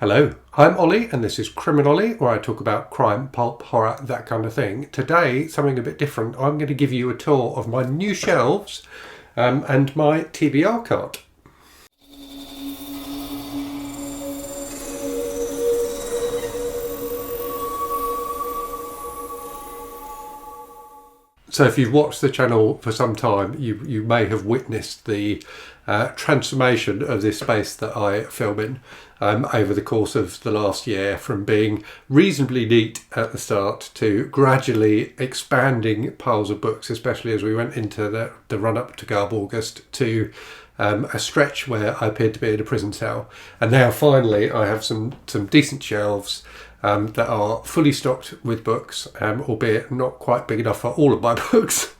Hello, I'm Ollie and this is Criminolly, where I talk about crime, pulp, horror, that kind of thing. Today, something a bit different. I'm going to give you a tour of my new shelves and my TBR cart. So if you've watched the channel for some time, you may have witnessed the transformation of this space that I film in over the course of the last year, from being reasonably neat at the start to gradually expanding piles of books, especially as we went into the run-up to Garb August, to a stretch where I appeared to be in a prison cell. And now finally I have some decent shelves that are fully stocked with books, albeit not quite big enough for all of my books.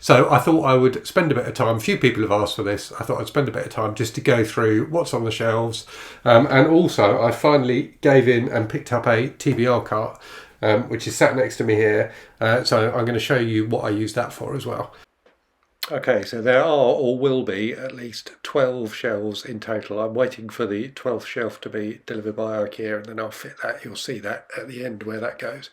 So I thought I would spend a bit of time. A few people have asked for this. I thought I'd spend a bit of time just to go through what's on the shelves. And also I finally gave in and picked up a TBR cart, which is sat next to me here. So I'm going to show you what I use that for as well. Okay, so there are, or will be, at least 12 shelves in total. I'm waiting for the 12th shelf to be delivered by IKEA, and then I'll fit that. You'll see that at the end where that goes.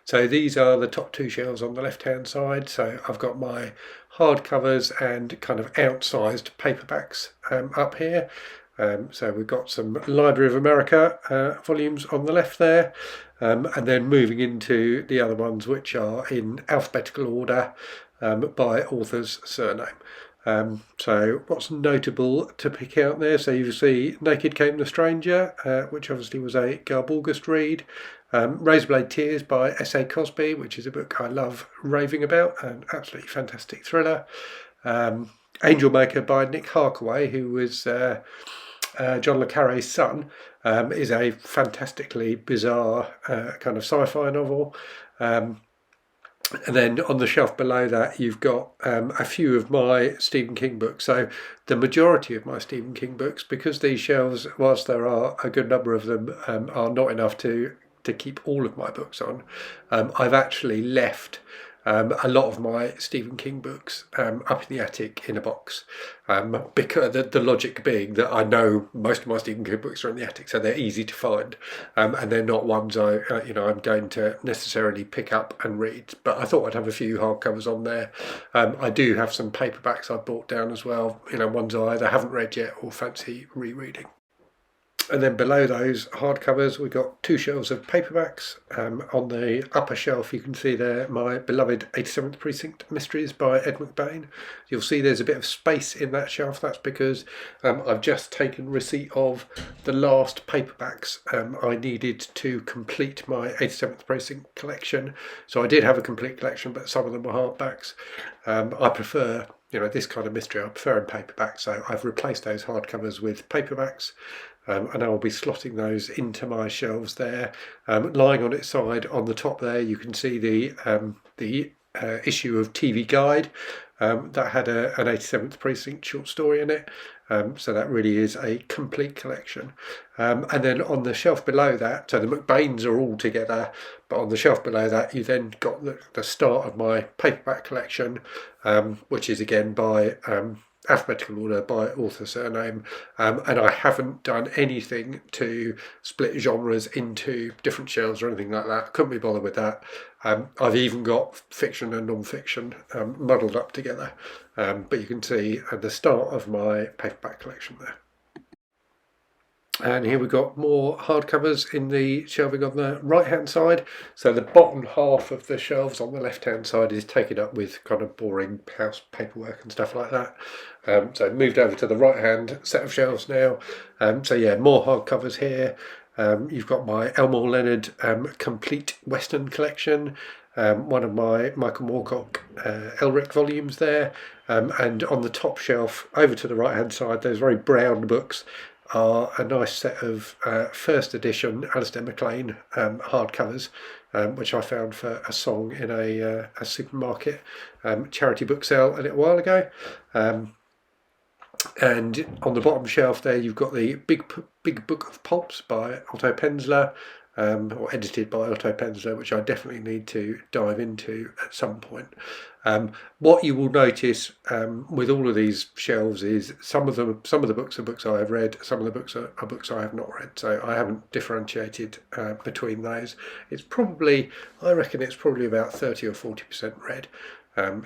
So these are the top two shelves on the left-hand side. So I've got my hardcovers and kind of outsized paperbacks up here. So we've got some Library of America volumes on the left there, and then moving into the other ones, which are in alphabetical order by author's surname. So what's notable to pick out there? So you see Naked Came the Stranger, which obviously was a Garb August read. Razorblade Tears by S.A. Cosby, which is a book I love raving about, an absolutely fantastic thriller. Angel Maker by Nick Harkaway, who was John le Carre's son, is a fantastically bizarre kind of sci-fi novel. And then on the shelf below that, you've got a few of my Stephen King books. So the majority of my Stephen King books, because these shelves, whilst there are a good number of them, are not enough to keep all of my books on, I've actually left a lot of my Stephen King books up in the attic in a box, because the logic being that I know most of my Stephen King books are in the attic, so they're easy to find, and they're not ones I'm going to necessarily pick up and read. But I thought I'd have a few hardcovers on there. I do have some paperbacks I brought down as well. Ones I either haven't read yet or fancy rereading. And then below those hardcovers, we've got two shelves of paperbacks. On the upper shelf, you can see there my beloved 87th Precinct Mysteries by Ed McBain. You'll see there's a bit of space in that shelf. That's because I've just taken receipt of the last paperbacks I needed to complete my 87th Precinct collection. So I did have a complete collection, but some of them were hardbacks. I prefer this kind of mystery, I prefer in paperback, so I've replaced those hardcovers with paperbacks, and I will be slotting those into my shelves there. Lying on its side on the top there, you can see the issue of TV Guide that had an 87th Precinct short story in it. So that really is a complete collection. And then on the shelf below that, so the McBains are all together, but on the shelf below that, you then got the start of my paperback collection, which is again by alphabetical order by author surname, and I haven't done anything to split genres into different shelves or anything like that. Couldn't be bothered with that. I've even got fiction and non-fiction muddled up together, but you can see at the start of my paperback collection there. And here we've got more hardcovers in the shelving on the right hand side. So the bottom half of the shelves on the left hand side is taken up with kind of boring house paperwork and stuff like that. So I've moved over to the right hand set of shelves now. So yeah, more hardcovers here. You've got my Elmore Leonard complete Western collection, one of my Michael Moorcock Elric volumes there, and on the top shelf over to the right hand side, those very brown books are a nice set of first edition Alistair MacLean hardcovers, which I found for a song in a supermarket charity book sale a little while ago. And on the bottom shelf there, you've got the Big Book of Pulps by Otto Penzler, or edited by Otto Penzler, which I definitely need to dive into at some point. What you will notice with all of these shelves is some of the books are books I have read, some of the books are books I have not read. So I haven't differentiated between those. It's probably, I reckon it's probably about 30 or 40% read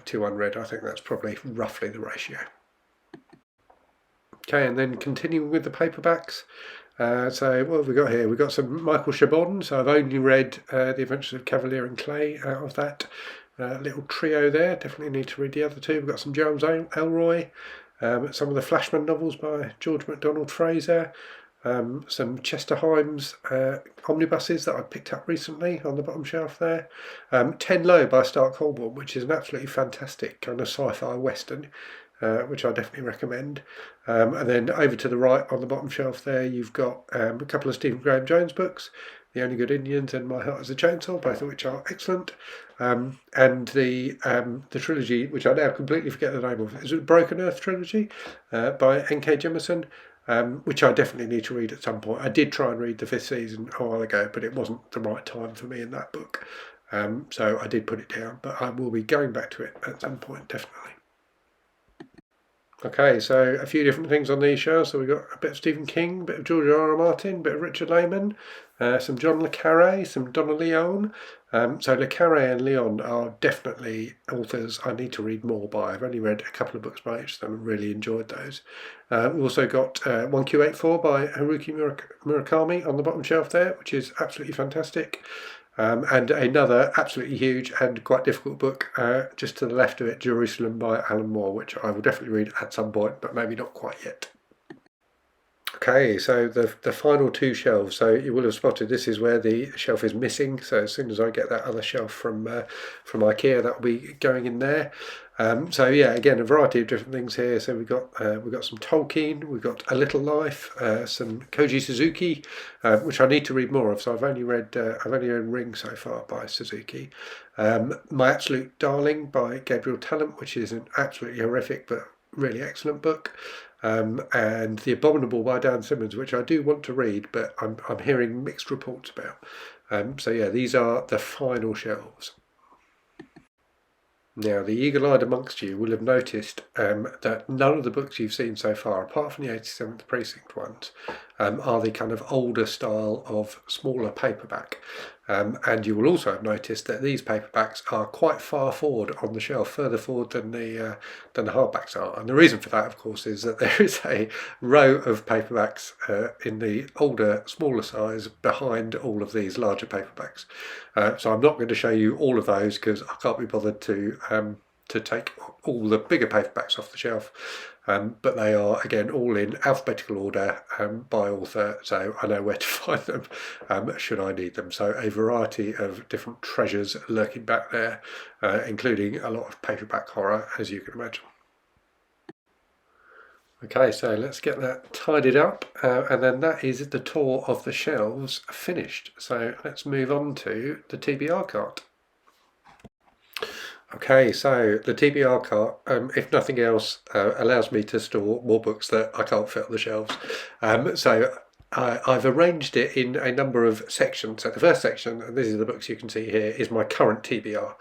to unread. I think that's probably roughly the ratio. Okay, and then continuing with the paperbacks. So what have we got here? We've got some Michael Chabon. So I've only read The Adventures of Cavalier and Clay out of that little trio there. Definitely need to read the other two. We've got some James Elroy, some of the Flashman novels by George MacDonald Fraser, some Chester Himes omnibuses that I picked up recently on the bottom shelf there. 10 Low by Stark Holborn, which is an absolutely fantastic kind of sci-fi western. Which I definitely recommend. And then over to the right on the bottom shelf there, you've got a couple of Stephen Graham Jones books, The Only Good Indians and My Heart is a Chainsaw, both of which are excellent. And the trilogy, which I now completely forget the name of, is it Broken Earth trilogy by N.K. Jemisin, which I definitely need to read at some point. I did try and read the 5th season a while ago, but it wasn't the right time for me in that book. So I did put it down, but I will be going back to it at some point, definitely. Okay, so a few different things on these shelves. So we've got a bit of Stephen King, a bit of George R.R. Martin, a bit of Richard Lehman, some John le Carré, some Donna Leon. So le Carré and Leon are definitely authors I need to read more by. I've only read a couple of books by each of them and really enjoyed those. We've also got 1Q84 by Haruki Murakami on the bottom shelf there, which is absolutely fantastic. And another absolutely huge and quite difficult book just to the left of it, Jerusalem by Alan Moore, which I will definitely read at some point, but maybe not quite yet. Okay, so the final two shelves. So you will have spotted this is where the shelf is missing. So as soon as I get that other shelf from IKEA, that will be going in there. So yeah, again, a variety of different things here. So we've got some Tolkien, we've got A Little Life, some Koji Suzuki, which I need to read more of. So I've only read Ring so far by Suzuki. My Absolute Darling by Gabriel Tallent, which is an absolutely horrific but really excellent book. And The Abominable by Dan Simmons, which I do want to read, but I'm hearing mixed reports about. So yeah, these are the final shelves. Now, the eagle-eyed amongst you will have noticed that none of the books you've seen so far, apart from the 87th Precinct ones, are the kind of older style of smaller paperback. And you will also have noticed that these paperbacks are quite far forward on the shelf, further forward than the hardbacks are. And the reason for that, of course, is that there is a row of paperbacks in the older, smaller size behind all of these larger paperbacks. So I'm not going to show you all of those because I can't be bothered to take all the bigger paperbacks off the shelf. But they are, again, all in alphabetical order by author, so I know where to find them should I need them. So a variety of different treasures lurking back there, including a lot of paperback horror, as you can imagine. Okay, so let's get that tidied up, and then that is the tour of the shelves finished. So let's move on to the TBR cart. Okay, so the TBR cart, if nothing else, allows me to store more books that I can't fit on the shelves. So I've arranged it in a number of sections. So the first section, and this is the books you can see here, is my current TBR.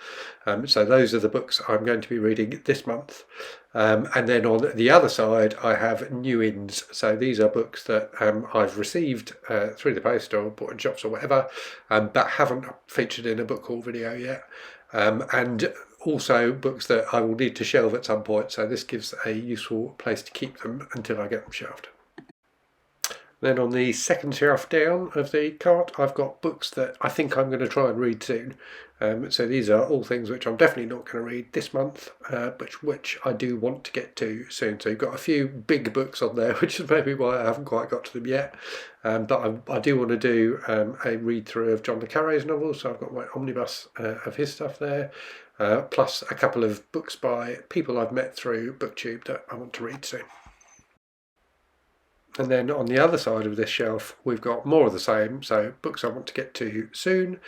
So those are the books I'm going to be reading this month. And then on the other side, I have new ins. So these are books that I've received through the post or bought in shops or whatever, but haven't featured in a book haul video yet. And also books that I will need to shelve at some point, so this gives a useful place to keep them until I get them shelved. Then on the second shelf down of the cart, I've got books that I think I'm going to try and read soon. So these are all things which I'm definitely not going to read this month, but which I do want to get to soon. So you've got a few big books on there, which is maybe why I haven't quite got to them yet. But I do want to do a read through of John le Carré's novels, so I've got my omnibus of his stuff there. Plus a couple of books by people I've met through BookTube that I want to read soon. And then on the other side of this shelf, we've got more of the same, so books I want to get to soon,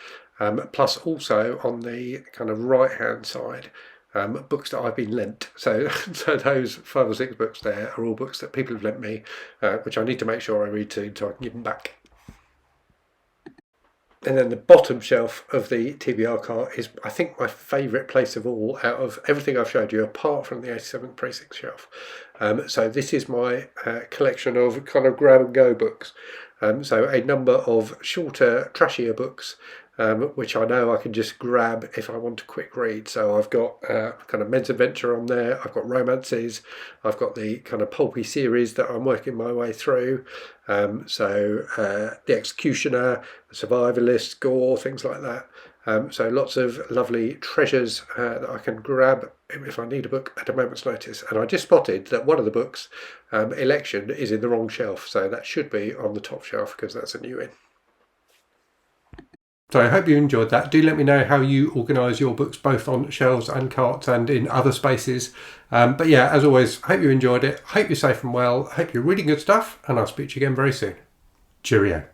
plus also on the kind of right-hand side, books that I've been lent. So those 5 or 6 books there are all books that people have lent me, which I need to make sure I read soon so I can give them back. And then the bottom shelf of the TBR cart is, I think, my favourite place of all out of everything I've showed you, apart from the 87th Precinct shelf. So this is my collection of kind of grab and go books. So a number of shorter, trashier books, which I know I can just grab if I want a quick read. So I've got kind of men's adventure on there. I've got romances. I've got the kind of pulpy series that I'm working my way through. The Executioner, the Survivalist, Gore, things like that. So lots of lovely treasures that I can grab if I need a book at a moment's notice. And I just spotted that one of the books, Election, is in the wrong shelf. So that should be on the top shelf because that's a new in. So I hope you enjoyed that. Do let me know how you organise your books, both on shelves and carts and in other spaces. But yeah, as always, hope you enjoyed it. Hope you're safe and well. Hope you're reading good stuff. And I'll speak to you again very soon. Cheerio.